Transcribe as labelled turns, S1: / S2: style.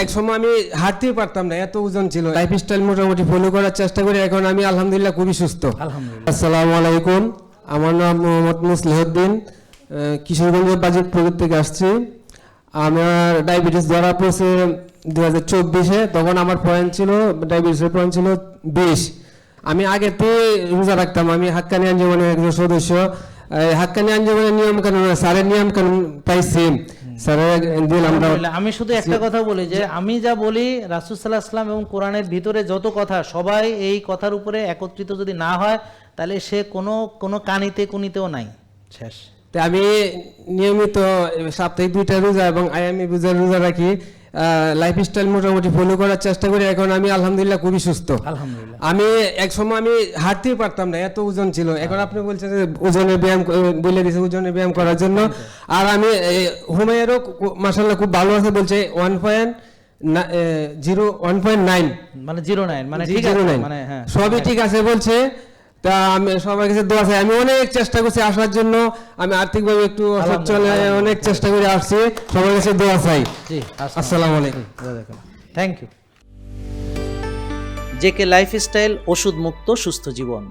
S1: এক সময় আমি হাঁটতেই পারতাম না, এত ওজন ছিল। লাইফস্টাইল মোটামুটি ফলো করার চেষ্টা করি, এখন আমি আলহামদুলিল্লাহ খুবই সুস্থ।
S2: আলহামদুলিল্লাহ।
S1: আসসালামু আলাইকুম, আমার নাম মোহাম্মদ মুসলিহউদ্দিন, কিশোরগঞ্জের বাজিতপুর থেকে আসছি। আমার ডায়াবেটিস ধরা পড়েছে 2024-এ। তখন আমার পয়েন্ট ছিল, ডায়াবেটিসের পয়েন্ট ছিল 20। আমি আগেতে রোজা রাখতাম, আমি হাক্কানি আঞ্জুমানের একজন সদস্য। হাক্কানি আঞ্জুমানের নিয়ম কানুন, স্যারের নিয়ম কানুন পাইছি।
S2: আমি শুধু একটা কথা বলি যে আমি যা বলি রাসূল সাল্লাল্লাহু আলাইহি ওয়াসাল্লাম এবং কোরআনের ভিতরে যত কথা, সবাই এই কথার উপরে একত্রিত যদি না হয় তাহলে সে কোনো কানিতে কুনিতেও নাই, শেষ।
S1: আমি নিয়মিত সাপ্তাহিক 2টা রোজা এবং আয়ামি রোজা রাখি। লাইফস্টাইল মোটামুটি ফলো করার চেষ্টা করি, এখন আমি আলহামদুলিল্লাহ খুবই সুস্থ।
S2: আলহামদুলিল্লাহ।
S1: আমি এক সময় আমি হাঁটতেই পারতাম না, এত ওজন ছিল। এখন আপনি বলছেন যে ওজনের ব্যায়াম বলে দিয়েছে, ওজনের ব্যায়াম করার জন্য। আর আমি হুমায়েরও মাশাআল্লাহ খুব ভালো আছে, বলছে 1.9
S2: মানে 09 মানে ঠিক আছে, মানে হ্যাঁ
S1: সবই ঠিক আছে বলছে। তা আমি সবার কাছে দোয়া চাই। আমি অনেক চেষ্টা করছি আসার জন্য, আমি আর্থিকভাবে একটু অসচ্ছল, অনেক চেষ্টা করে আসছি। সবার কাছে দোয়া চাই।
S2: জি,
S1: আসসালামু আলাইকুম।
S2: Thank you. জেকে লাইফস্টাইল, ওষুধ মুক্ত সুস্থ জীবন।